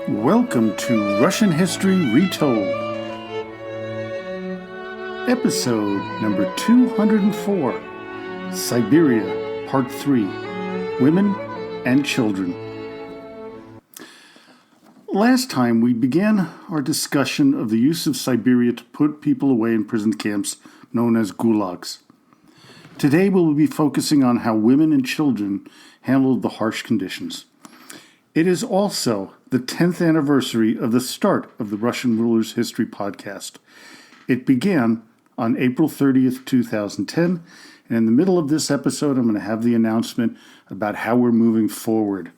Welcome to Russian History Retold, episode number 204, Siberia, Part 3, Women and Children. Last time we began our discussion of the use of Siberia to put people away in prison camps known as gulags. Today we will be focusing on how women and children handled the harsh conditions. It is also the 10th anniversary of the start of the Russian Rulers History podcast. It began on April 30th, 2010, and in the middle of this episode, I'm going to have the announcement about how we're moving forward.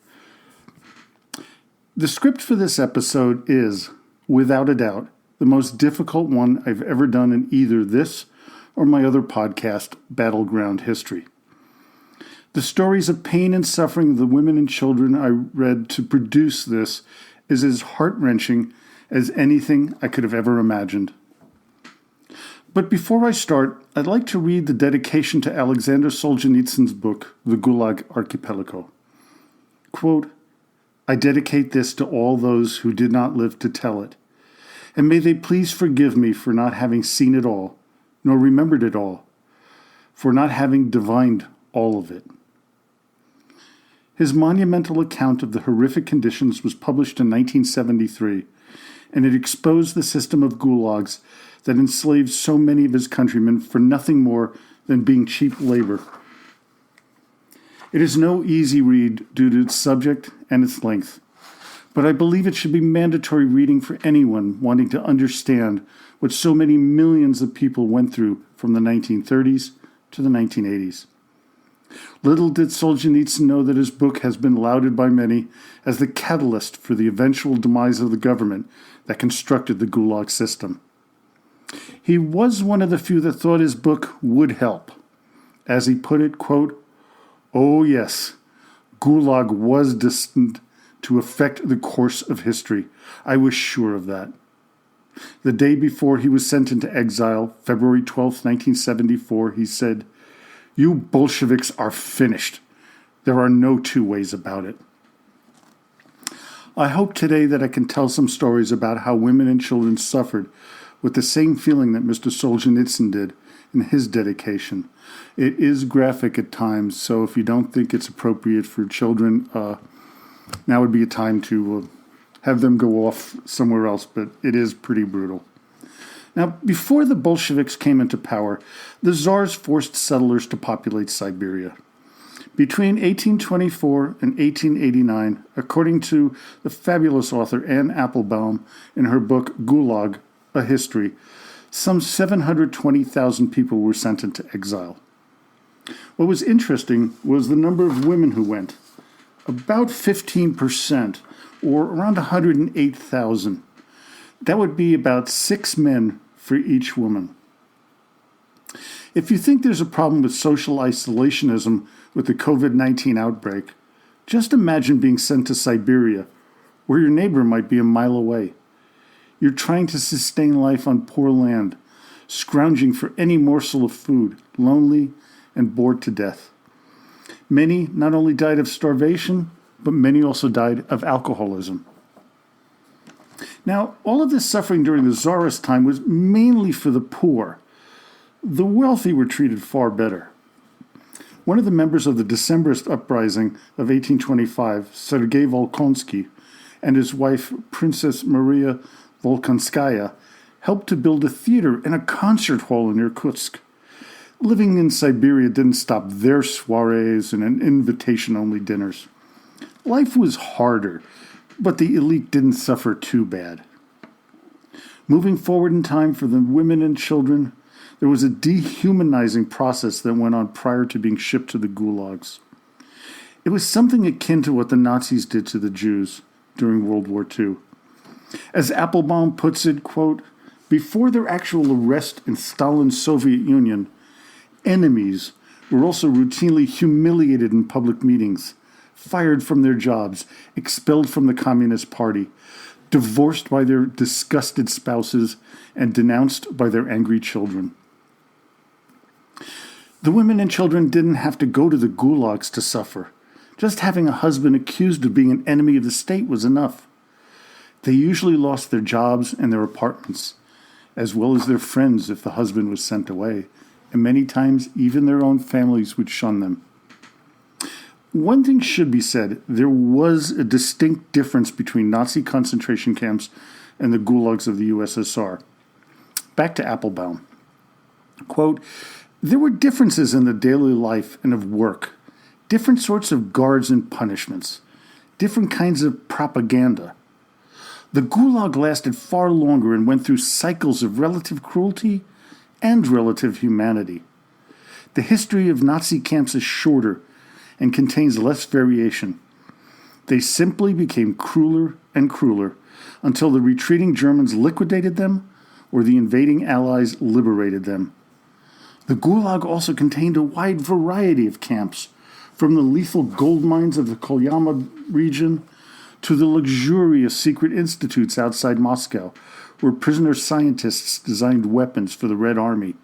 The script for this episode is, without a doubt, the most difficult one I've ever done in either this or my other podcast, Battleground History. The stories of pain and suffering of the women and children I read to produce this is as heart-wrenching as anything I could have ever imagined. But before I start, I'd like to read the dedication to Alexander Solzhenitsyn's book, The Gulag Archipelago. Quote, "I dedicate this to all those who did not live to tell it, and may they please forgive me for not having seen it all, nor remembered it all, for not having divined all of it." His monumental account of the horrific conditions was published in 1973, and it exposed the system of gulags that enslaved so many of his countrymen for nothing more than being cheap labor. It is no easy read due to its subject and its length, but I believe it should be mandatory reading for anyone wanting to understand what so many millions of people went through from the 1930s to the 1980s. Little did Solzhenitsyn know that his book has been lauded by many as the catalyst for the eventual demise of the government that constructed the Gulag system. He was one of the few that thought his book would help. As he put it, quote, "Oh yes, Gulag was destined to affect the course of history. I was sure of that." The day before he was sent into exile, February 12, 1974, he said, "You Bolsheviks are finished. There are no two ways about it." I hope today that I can tell some stories about how women and children suffered with the same feeling that Mr. Solzhenitsyn did in his dedication. It is graphic at times, so if you don't think it's appropriate for children, now would be a time to have them go off somewhere else, but it is pretty brutal. Now, before the Bolsheviks came into power, the Tsars forced settlers to populate Siberia. Between 1824 and 1889, according to the fabulous author Anne Applebaum in her book Gulag, A History, some 720,000 people were sent into exile. What was interesting was the number of women who went, about 15%, or around 108,000. That would be about 6 men for each woman. If you think there's a problem with social isolationism with the COVID-19 outbreak, just imagine being sent to Siberia, where your neighbor might be a mile away. You're trying to sustain life on poor land, scrounging for any morsel of food, lonely and bored to death. Many not only died of starvation, but many also died of alcoholism. Now, all of this suffering during the Tsarist time was mainly for the poor. The wealthy were treated far better. One of the members of the Decembrist uprising of 1825, Sergei Volkonsky, and his wife, Princess Maria Volkonskaya, helped to build a theater and a concert hall in Irkutsk. Living in Siberia didn't stop their soirees and invitation-only dinners. Life was harder, but the elite didn't suffer too bad. Moving forward in time for the women and children, there was a dehumanizing process that went on prior to being shipped to the gulags. It was something akin to what the Nazis did to the Jews during World War II. As Applebaum puts it, quote, "Before their actual arrest in Stalin's Soviet Union, enemies were also routinely humiliated in public meetings, fired from their jobs, expelled from the Communist Party, divorced by their disgusted spouses, and denounced by their angry children." The women and children didn't have to go to the gulags to suffer. Just having a husband accused of being an enemy of the state was enough. They usually lost their jobs and their apartments, as well as their friends if the husband was sent away, and many times even their own families would shun them. One thing should be said, there was a distinct difference between Nazi concentration camps and the gulags of the USSR. Back to Applebaum. Quote, there were differences in the daily life and of work, different sorts of guards and punishments, different kinds of propaganda. The gulag lasted far longer and went through cycles of relative cruelty and relative humanity. The history of Nazi camps is shorter and contains less variation. They simply became crueler and crueler until the retreating Germans liquidated them or the invading Allies liberated them. The Gulag also contained a wide variety of camps, from the lethal gold mines of the Kolyama region to the luxurious secret institutes outside Moscow, where prisoner scientists designed weapons for the Red Army.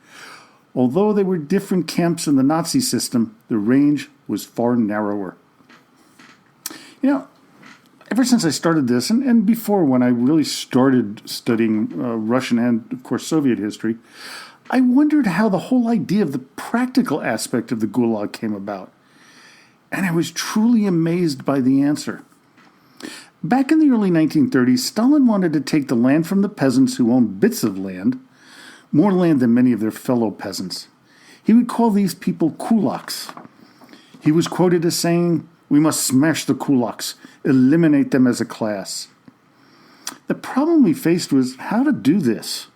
Although they were different camps in the Nazi system, the range was far narrower. Ever since I started this, and before when I really started studying Russian and, of course, Soviet history, I wondered how the whole idea of the practical aspect of the Gulag came about. And I was truly amazed by the answer. Back in the early 1930s, Stalin wanted to take the land from the peasants who owned bits of land, more land than many of their fellow peasants. He would call these people kulaks. He was quoted as saying, "We must smash the kulaks, eliminate them as a class." The problem we faced was how to do this.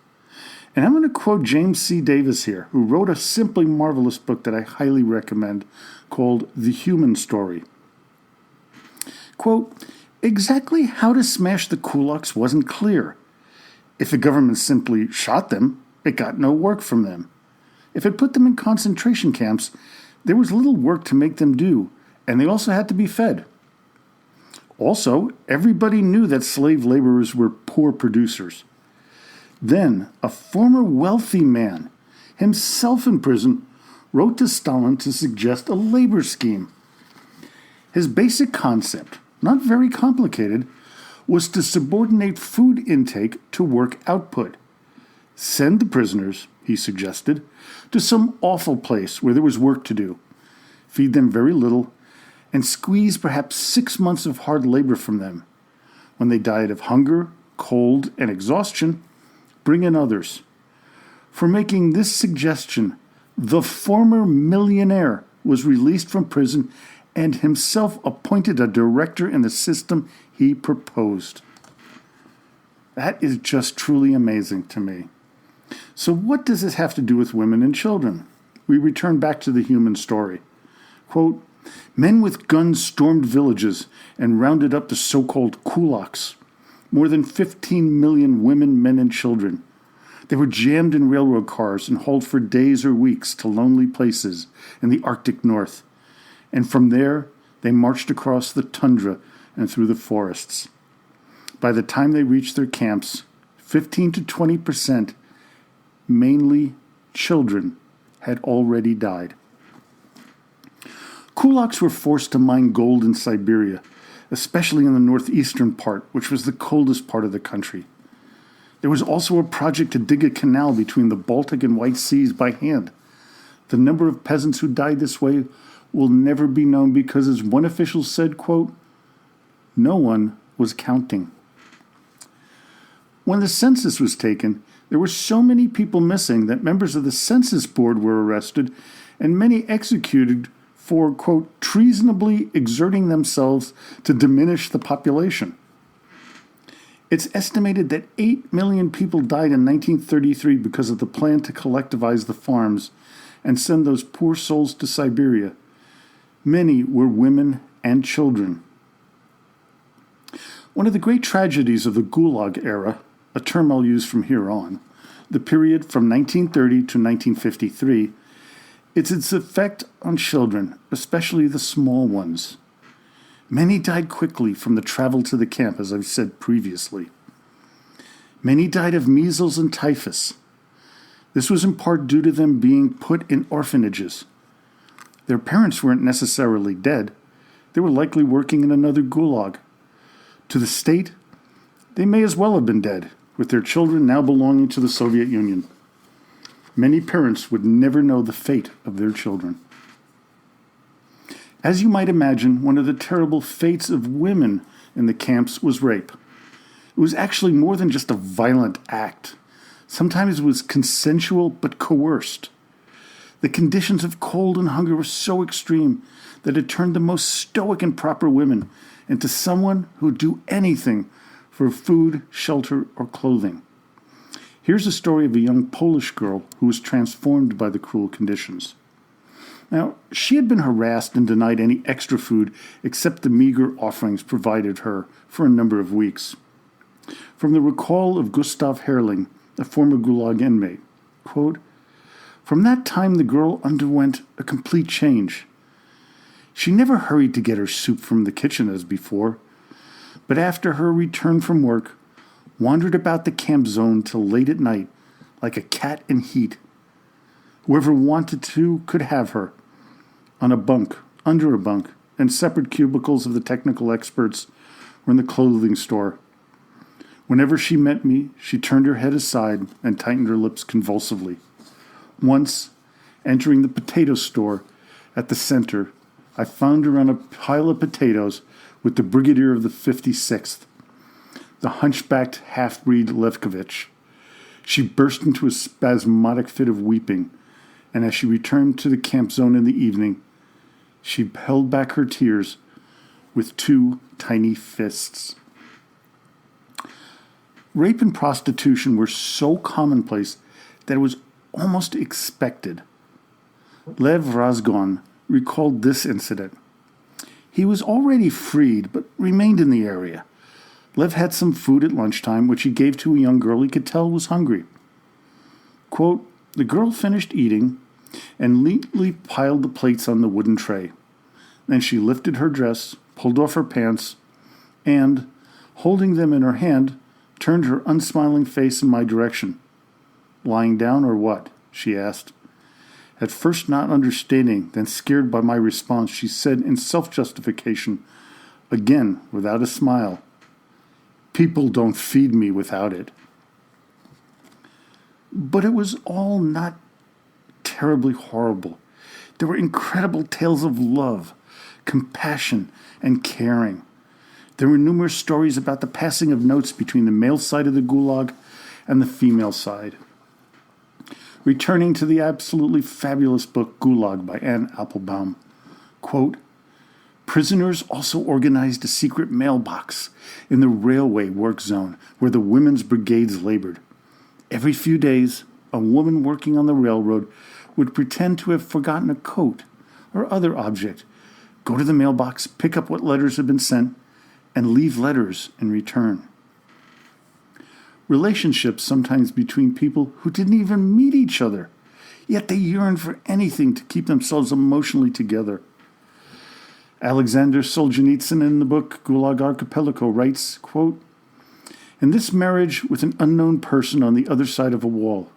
And I'm going to quote James C. Davis here, who wrote a simply marvelous book that I highly recommend called The Human Story. Quote, exactly how to smash the kulaks wasn't clear. If the government simply shot them, it got no work from them. If it put them in concentration camps, there was little work to make them do, and they also had to be fed. Also, everybody knew that slave laborers were poor producers. Then, a former wealthy man, himself in prison, wrote to Stalin to suggest a labor scheme. His basic concept, not very complicated, was to subordinate food intake to work output. Send the prisoners, he suggested, to some awful place where there was work to do. Feed them very little, and squeeze perhaps 6 months of hard labor from them. When they died of hunger, cold, and exhaustion, bring in others. For making this suggestion, the former millionaire was released from prison and himself appointed a director in the system he proposed. That is just truly amazing to me. So what does this have to do with women and children? We return back to the human story. Quote, men with guns stormed villages and rounded up the so-called kulaks. More than 15 million women, men, and children. They were jammed in railroad cars and hauled for days or weeks to lonely places in the Arctic North. And from there, they marched across the tundra and through the forests. By the time they reached their camps, 15 to 20%, mainly children, had already died. Kulaks were forced to mine gold in Siberia, especially in the northeastern part, which was the coldest part of the country. There was also a project to dig a canal between the Baltic and White Seas by hand. The number of peasants who died this way will never be known because, as one official said, quote, no one was counting. When the census was taken, there were so many people missing that members of the census board were arrested and many executed for, quote, treasonably exerting themselves to diminish the population. It's estimated that 8 million people died in 1933 because of the plan to collectivize the farms and send those poor souls to Siberia. Many were women and children. One of the great tragedies of the Gulag era, a term I'll use from here on, the period from 1930 to 1953, it's its effect on children, especially the small ones. Many died quickly from the travel to the camp, as I've said previously. Many died of measles and typhus. This was in part due to them being put in orphanages. Their parents weren't necessarily dead. They were likely working in another gulag. To the state, They may as well have been dead, with their children now belonging to the Soviet Union. Many parents would never know the fate of their children. As you might imagine, one of the terrible fates of women in the camps was rape. It was actually more than just a violent act. Sometimes it was consensual but coerced. The conditions of cold and hunger were so extreme that it turned the most stoic and proper women into someone who would do anything for food, shelter, or clothing. Here's a story of a young Polish girl who was transformed by the cruel conditions. Now, she had been harassed and denied any extra food except the meager offerings provided her for a number of weeks. From the recall of Gustav Herrling, a former Gulag inmate, quote, "From that time the girl underwent a complete change. She never hurried to get her soup from the kitchen as before, but after her return from work, wandered about the camp zone till late at night, like a cat in heat. Whoever wanted to could have her, on a bunk, under a bunk, in separate cubicles of the technical experts, or in the clothing store. Whenever she met me, she turned her head aside and tightened her lips convulsively. Once, entering the potato store at the center, I found her on a pile of potatoes with the brigadier of the 56th, the hunchbacked half-breed Levkovich. She burst into a spasmodic fit of weeping, and as she returned to the camp zone in the evening, she held back her tears with two tiny fists. Rape and prostitution were so commonplace that it was almost expected. Lev Razgon recalled this incident. He was already freed, but remained in the area. Lev had some food at lunchtime, which he gave to a young girl he could tell was hungry. Quote, "The girl finished eating and neatly piled the plates on the wooden tray. Then she lifted her dress, pulled off her pants, and, holding them in her hand, turned her unsmiling face in my direction. 'Lying down or what?' she asked. At first not understanding, then scared by my response, she said in self-justification, again without a smile, 'People don't feed me without it.'" But it was all not terribly horrible. There were incredible tales of love, compassion, and caring. There were numerous stories about the passing of notes between the male side of the Gulag and the female side. Returning to the absolutely fabulous book Gulag by Anne Applebaum, quote, "Prisoners also organized a secret mailbox in the railway work zone where the women's brigades labored. Every few days, a woman working on the railroad would pretend to have forgotten a coat or other object, go to the mailbox, pick up what letters had been sent, and leave letters in return. Relationships sometimes between people who didn't even meet each other, yet they yearned for anything to keep themselves emotionally together. Alexander Solzhenitsyn in the book Gulag Archipelago writes, quote, "In this marriage with an unknown person on the other side of a wall,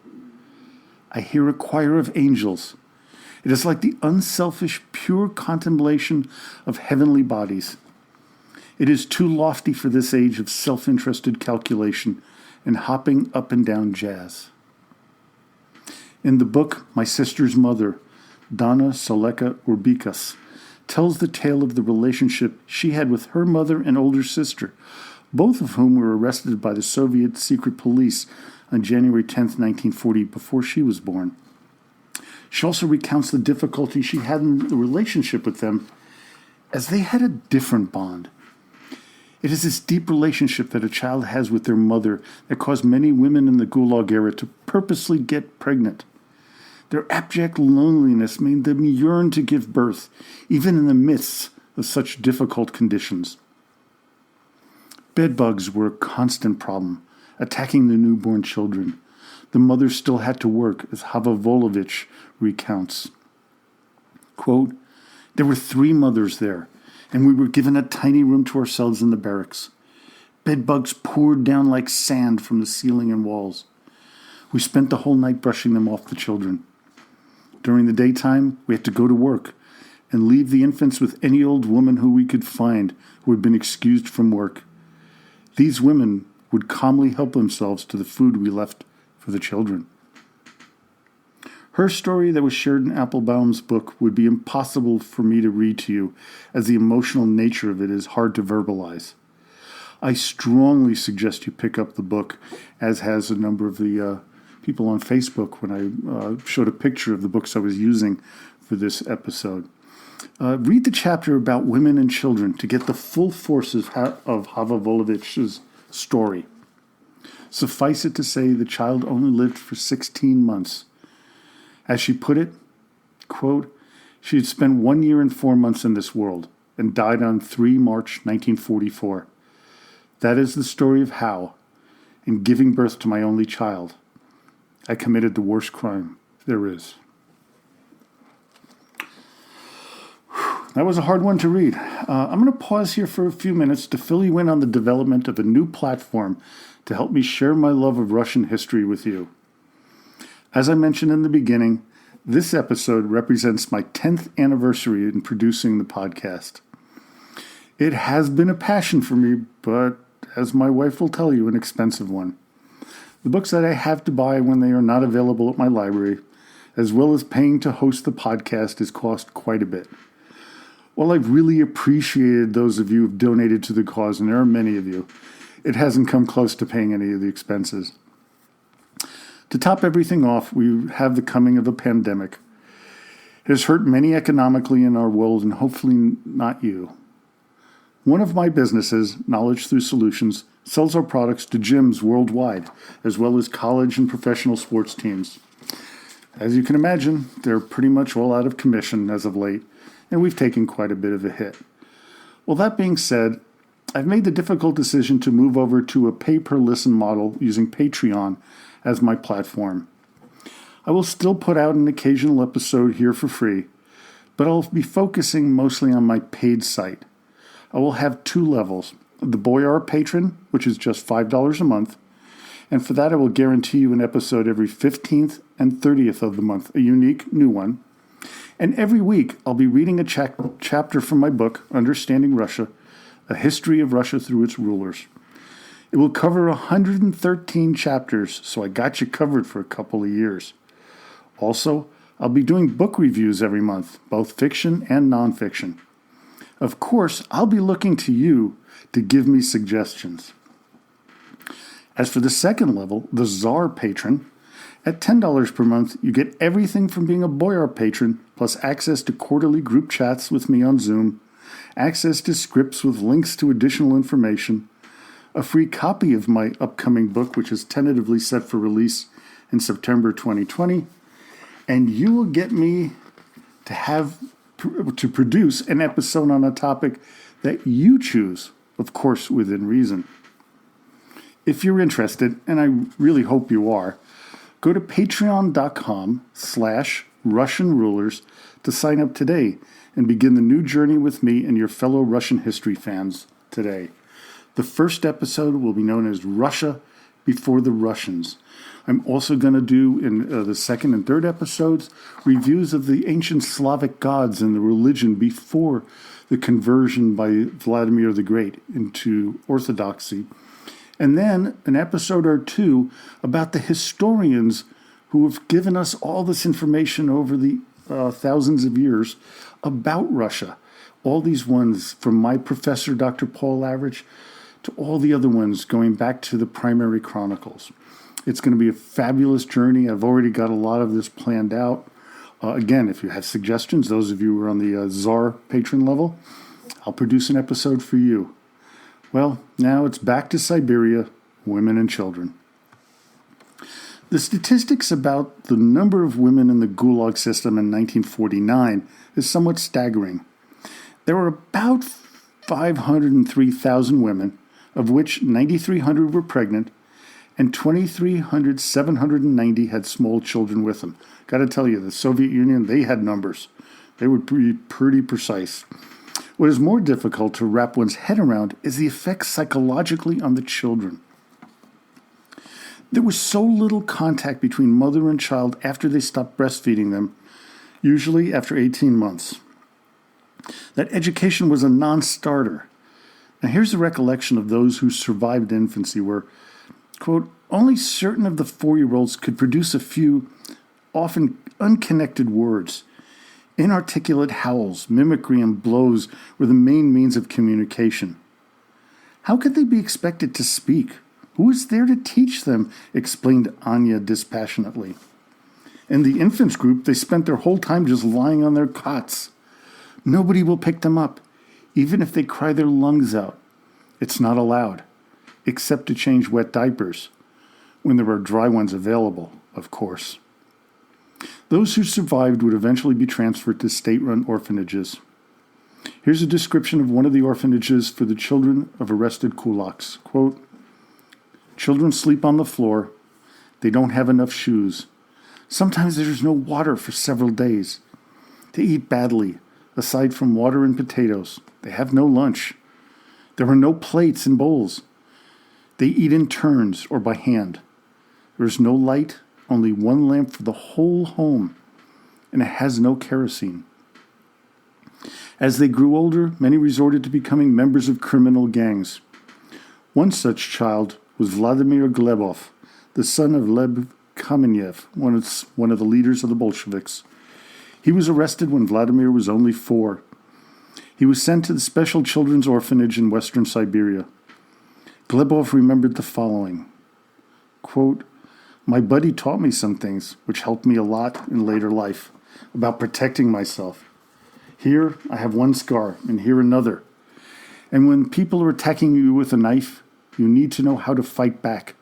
I hear a choir of angels. It is like the unselfish, pure contemplation of heavenly bodies. It is too lofty for this age of self-interested calculation and hopping up and down jazz." In the book My Sister's Mother, Donna Soleka Urbikas tells the tale of the relationship she had with her mother and older sister, both of whom were arrested by the Soviet secret police on January 10, 1940, before she was born. She also recounts the difficulty she had in the relationship with them, as they had a different bond. It is this deep relationship that a child has with their mother that caused many women in the Gulag era to purposely get pregnant. Their abject loneliness made them yearn to give birth, even in the midst of such difficult conditions. Bedbugs were a constant problem, attacking the newborn children. The mother still had to work, as Hava Volovich recounts. Quote, "There were 3 mothers there, and we were given a tiny room to ourselves in the barracks. Bedbugs poured down like sand from the ceiling and walls. We spent the whole night brushing them off the children. During the daytime, we had to go to work and leave the infants with any old woman who we could find who had been excused from work. These women would calmly help themselves to the food we left for the children. Her story that was shared in Applebaum's book would be impossible for me to read to you, as the emotional nature of it is hard to verbalize. I strongly suggest you pick up the book, as has a number of the people on Facebook when I showed a picture of the books I was using for this episode. Read the chapter about women and children to get the full force of Hava Volovich's story. Suffice it to say, the child only lived for 16 months. As she put it, quote, she had spent 1 year and 4 months in this world and died on 3 March 1944. That is the story of how, in giving birth to my only child, I committed the worst crime there is. That was a hard one to read. I'm going to pause here for a few minutes to fill you in on the development of a new platform to help me share my love of Russian history with you. As I mentioned in the beginning, this episode represents my 10th anniversary in producing the podcast. It has been a passion for me, but as my wife will tell you, an expensive one. The books that I have to buy when they are not available at my library, as well as paying to host the podcast, has cost quite a bit. While I've really appreciated those of you who have donated to the cause, and there are many of you, it hasn't come close to paying any of the expenses. To top everything off, we have the coming of a pandemic. It has hurt many economically in our world, and hopefully not you. One of my businesses, Knowledge Through Solutions, sells our products to gyms worldwide, as well as college and professional sports teams. As you can imagine, they're pretty much all out of commission as of late, and we've taken quite a bit of a hit. Well, that being said, I've made the difficult decision to move over to a pay-per-listen model using Patreon as my platform. I will still put out an occasional episode here for free, but I'll be focusing mostly on my paid site. I will have 2 levels, the Boyar Patron, which is just $5 a month, and for that I will guarantee you an episode every 15th and 30th of the month, a unique new one. And every week I'll be reading a chapter from my book, Understanding Russia, A History of Russia Through Its Rulers. It will cover 113 chapters, so I got you covered for a couple of years. Also, I'll be doing book reviews every month, both fiction and nonfiction. Of course, I'll be looking to you to give me suggestions. As for the second level, the Tsar Patron, at $10 per month, you get everything from being a Boyar patron, plus access to quarterly group chats with me on Zoom, access to scripts with links to additional information, a free copy of my upcoming book, which is tentatively set for release in September 2020, and you will get me to produce an episode on a topic that you choose, of course, within reason. If you're interested, and I really hope you are, go to patreon.com/Russian Rulers to sign up today and begin the new journey with me and your fellow Russian history fans today. The first episode will be known as Russia Before the Russians. I'm also going to do, in the second and third episodes, reviews of the ancient Slavic gods and the religion before the conversion by Vladimir the Great into Orthodoxy. And then an episode or 2 about the historians who have given us all this information over the thousands of years about Russia. All these ones, from my professor, Dr. Paul Average, to all the other ones going back to the primary chronicles. It's going to be a fabulous journey. I've already got a lot of this planned out. Again, if you have suggestions, those of you who are on the Tsar patron level, I'll produce an episode for you. Well, now it's back to Siberia, women and children. The statistics about the number of women in the Gulag system in 1949 is somewhat staggering. There were about 503,000 women, of which 9,300 were pregnant, and 790 had small children with them. Got to tell you, the Soviet Union, they had numbers. They were pretty precise. What is more difficult to wrap one's head around is the effects psychologically on the children. There was so little contact between mother and child after they stopped breastfeeding them, usually after 18 months, that education was a non-starter. Now here's the recollection of those who survived infancy, where Quote, only certain of the 4-year-olds could produce a few, often unconnected words. Inarticulate howls, mimicry, and blows were the main means of communication. How could they be expected to speak? Who is there to teach them? Explained Anya dispassionately. In the infants group, they spent their whole time just lying on their cots. Nobody will pick them up, even if they cry their lungs out. It's not allowed, except to change wet diapers, when there are dry ones available, of course. Those who survived would eventually be transferred to state-run orphanages. Here's a description of one of the orphanages for the children of arrested kulaks. Quote, children sleep on the floor. They don't have enough shoes. Sometimes there's no water for several days. They eat badly, aside from water and potatoes. They have no lunch. There are no plates and bowls. They eat in turns or by hand. There is no light, only one lamp for the whole home, and it has no kerosene. As they grew older, many resorted to becoming members of criminal gangs. One such child was Vladimir Glebov, the son of Lev Kamenev, one of the leaders of the Bolsheviks. He was arrested when Vladimir was only 4. He was sent to the Special Children's Orphanage in western Siberia. Glebov remembered the following. Quote, my buddy taught me some things which helped me a lot in later life about protecting myself. Here I have one scar and here another. And when people are attacking you with a knife, you need to know how to fight back.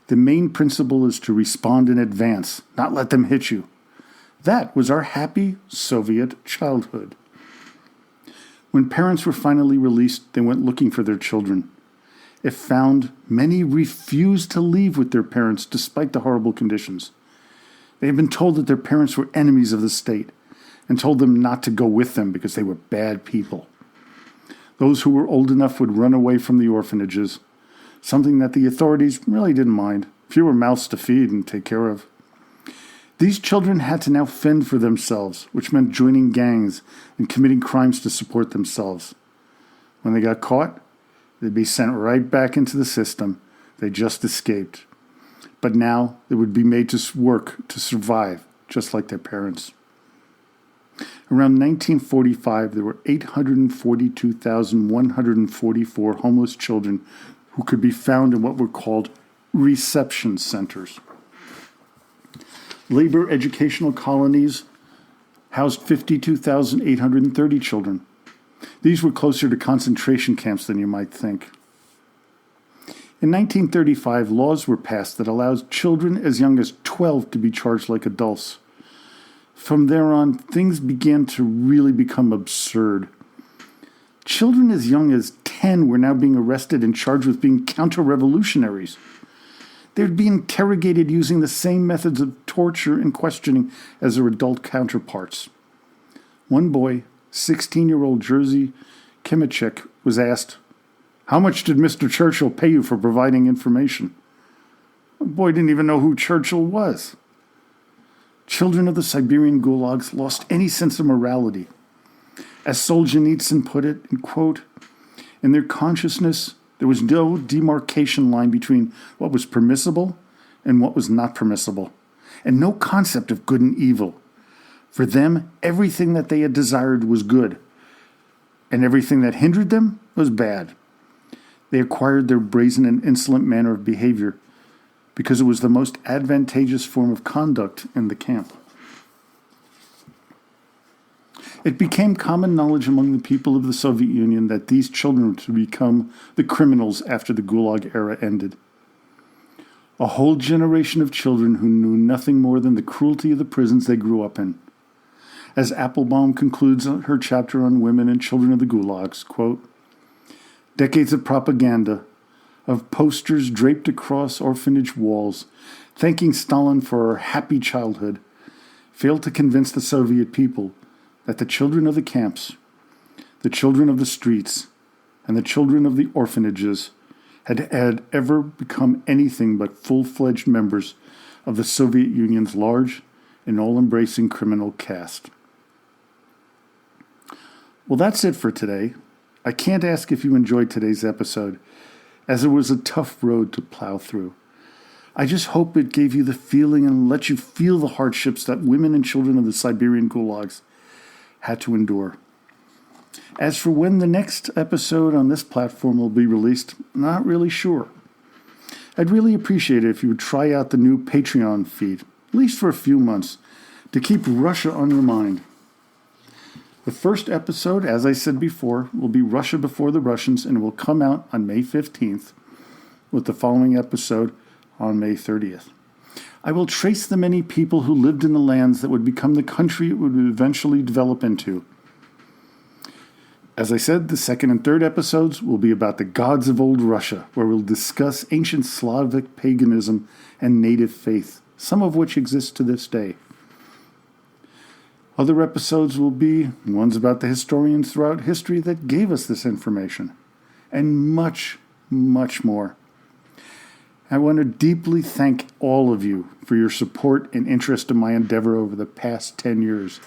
The main principle is to respond in advance, not let them hit you. That was our happy Soviet childhood. When parents were finally released, they went looking for their children. If found, many refused to leave with their parents despite the horrible conditions. They had been told that their parents were enemies of the state and told them not to go with them because they were bad people. Those who were old enough would run away from the orphanages, something that the authorities really didn't mind. Fewer mouths to feed and take care of. These children had to now fend for themselves, which meant joining gangs and committing crimes to support themselves. When they got caught, they'd be sent right back into the system they just escaped. But now they would be made to work to survive, just like their parents. Around 1945, there were 842,144 homeless children who could be found in what were called reception centers. Labor educational colonies housed 52,830 children. These were closer to concentration camps than you might think. In 1935, laws were passed that allowed children as young as 12 to be charged like adults. From there on, things began to really become absurd. Children as young as 10 were now being arrested and charged with being counter-revolutionaries. They would be interrogated using the same methods of torture and questioning as their adult counterparts. One boy, 16-year-old Jerzy Kimachek, was asked, "How much did Mr. Churchill pay you for providing information?" The boy didn't even know who Churchill was. Children of the Siberian gulags lost any sense of morality. As Solzhenitsyn put it, in quote, in their consciousness, there was no demarcation line between what was permissible and what was not permissible, and no concept of good and evil. For them, everything that they had desired was good, and everything that hindered them was bad. They acquired their brazen and insolent manner of behavior because it was the most advantageous form of conduct in the camp. It became common knowledge among the people of the Soviet Union that these children were to become the criminals after the Gulag era ended. A whole generation of children who knew nothing more than the cruelty of the prisons they grew up in. As Applebaum concludes her chapter on women and children of the gulags, quote, decades of propaganda, of posters draped across orphanage walls, thanking Stalin for our happy childhood, failed to convince the Soviet people that the children of the camps, the children of the streets, and the children of the orphanages had ever become anything but full-fledged members of the Soviet Union's large and all-embracing criminal caste. Well, that's it for today. I can't ask if you enjoyed today's episode, as it was a tough road to plow through. I just hope it gave you the feeling and let you feel the hardships that women and children of the Siberian gulags had to endure. As for when the next episode on this platform will be released, not really sure. I'd really appreciate it if you would try out the new Patreon feed, at least for a few months, to keep Russia on your mind. The first episode, as I said before, will be Russia Before the Russians and will come out on May 15th, with the following episode on May 30th. I will trace the many people who lived in the lands that would become the country it would eventually develop into. As I said, the second and third episodes will be about the gods of old Russia, where we'll discuss ancient Slavic paganism and native faith, some of which exist to this day. Other episodes will be ones about the historians throughout history that gave us this information, and much, much more. I want to deeply thank all of you for your support and interest in my endeavor over the past 10 years.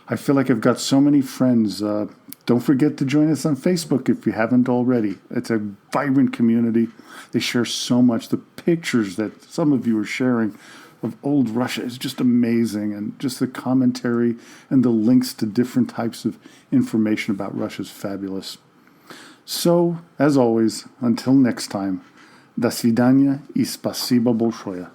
I feel like I've got so many friends. Don't forget to join us on Facebook if you haven't already. It's a vibrant community. They share so much. The pictures that some of you are sharing of old Russia is just amazing, and just the commentary and the links to different types of information about Russia is fabulous. So, as always, until next time, до свидания и спасибо большое.